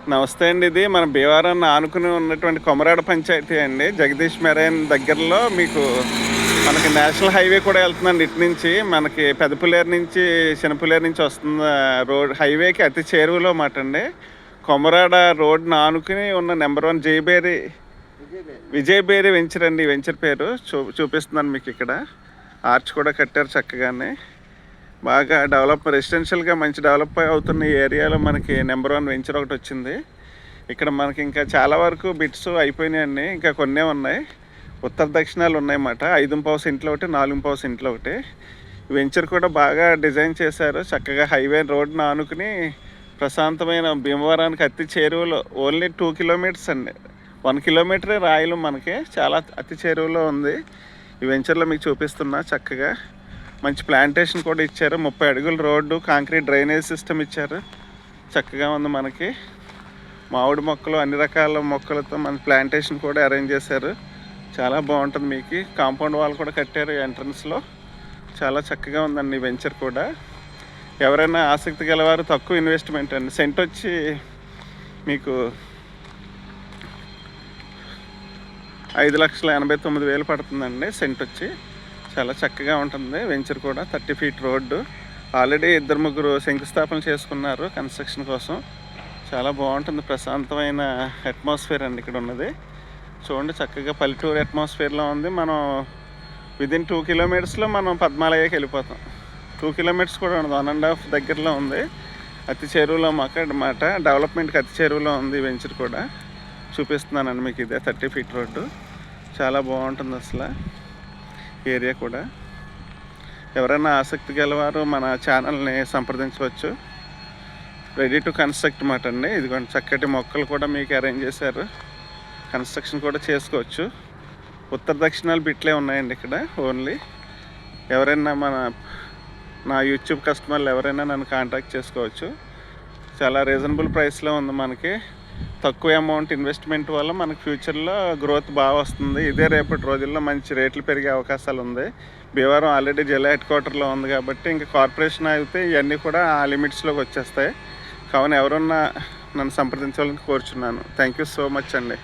నమస్తే అండి. ఇది మన భీమవరాన్ని ఆనుకుని ఉన్నటువంటి కొమరాడ పంచాయతీ అండి. జగదీష్ మెరైన్ దగ్గరలో మీకు మనకి నేషనల్ హైవే కూడా వెళ్తుందండి. ఇటు నుంచి మనకి పెద్దపులేరు నుంచి చిన్నపులేరు నుంచి వస్తున్న రోడ్ హైవేకి అతి చేరువలో మాట అండి. కొమరాడ రోడ్ని ఆనుకుని ఉన్న నెంబర్ 1 విజయబేరి వెంచర్ అండి. ఈ వెంచర్ పేరు చూపిస్తున్నాను మీకు. ఇక్కడ ఆర్చ్ కూడా కట్టారు చక్కగానే. బాగా రెసిడెన్షియల్గా మంచి డెవలప్ అవుతున్న ఈ ఏరియాలో మనకి నెంబర్ 1 వెంచర్ ఒకటి వచ్చింది. ఇక్కడ మనకి ఇంకా చాలా వరకు బిట్స్ అయిపోయినాయండి. ఇంకా కొన్నే ఉన్నాయి. ఉత్తర దక్షిణాలు ఉన్నాయన్నమాట. 5.5 సెంట్లు ఒకటి, 4.5 సెంట్లు ఒకటి. వెంచర్ కూడా బాగా డిజైన్ చేశారు. చక్కగా హైవే రోడ్ని ఆనుకుని ప్రశాంతమైన భీమవరానికి అతి చేరువలో ఓన్లీ 2 కిలోమీటర్స్ అండి. 1 కిలోమీటరే రాయలు మనకి. చాలా అతి చేరువలో ఉంది. ఈ వెంచర్లో మీకు చూపిస్తున్నా. చక్కగా మంచి ప్లాంటేషన్ కూడా ఇచ్చారు. 30 అడుగుల రోడ్డు, కాంక్రీట్ డ్రైనేజ్ సిస్టమ్ ఇచ్చారు. చక్కగా ఉంది మనకి. మామిడి మొక్కలు, అన్ని రకాల మొక్కలతో మన ప్లాంటేషన్ కూడా అరేంజ్ చేశారు. చాలా బాగుంటుంది. మీకు కాంపౌండ్ వాల్ కూడా కట్టారు ఎంట్రన్స్లో. చాలా చక్కగా ఉందండి ఈ వెంచర్ కూడా. ఎవరైనా ఆసక్తి గలవారు, తక్కువ ఇన్వెస్ట్మెంట్ అండి. సెంట్ వచ్చి మీకు 5,89,000 పడుతుందండి సెంట్ వచ్చి. చాలా చక్కగా ఉంటుంది వెంచర్ కూడా. 30 ఫీట్ రోడ్డు. ఆల్రెడీ 2-3 శంకుస్థాపన చేసుకున్నారు కన్స్ట్రక్షన్ కోసం. చాలా బాగుంటుంది. ప్రశాంతమైన అట్మాస్ఫియర్ అండి ఇక్కడ ఉన్నది. చూడండి, చక్కగా పల్లెటూరు అట్మాస్ఫియర్లో ఉంది. మనం విదిన్ 2 కిలోమీటర్స్లో మనం పద్మాలయకి వెళ్ళిపోతాం. 2 కిలోమీటర్స్ కూడా ఉండదు, 1.5 దగ్గరలో ఉంది. అతి చెరువులో మాకు అన్నమాట. డెవలప్మెంట్కి అతి చెరువులో ఉంది వెంచర్ కూడా. చూపిస్తున్నానండి మీకు. ఇదే 30 ఫీట్ రోడ్డు. చాలా బాగుంటుంది అసలు ఏరియా కూడా. ఎవరైనా ఆసక్తి గలవారు మన ఛానల్ని సంప్రదించవచ్చు. రెడీ టు కన్స్ట్రక్ట్ మాట అండి. ఇదిగోండి, చక్కటి మొక్కలు కూడా మీకు అరేంజ్ చేశారు. కన్స్ట్రక్షన్ కూడా చేసుకోవచ్చు. ఉత్తర దక్షిణాలు బిట్లే ఉన్నాయండి ఇక్కడ ఓన్లీ. ఎవరైనా నా యూట్యూబ్ కస్టమర్లు ఎవరైనా నన్ను కాంటాక్ట్ చేసుకోవచ్చు. చాలా రీజనబుల్ ప్రైస్లో ఉంది మనకి. తక్కువ అమౌంట్ ఇన్వెస్ట్మెంట్ వల్ల మనకు ఫ్యూచర్లో గ్రోత్ బాగా వస్తుంది. ఇదే రేపటి రోజుల్లో మంచి రేట్లు పెరిగే అవకాశాలు ఉంది. భీమవరం ఆల్రెడీ జిల్లా హెడ్ క్వార్టర్లో ఉంది కాబట్టి ఇంకా కార్పొరేషన్ అయితే ఇవన్నీ కూడా ఆ లిమిట్స్లోకి వచ్చేస్తాయి. కావున ఎవరన్నా నన్ను సంప్రదించాలని కోరుచున్నాను. థ్యాంక్ యూ సో మచ్ అండి.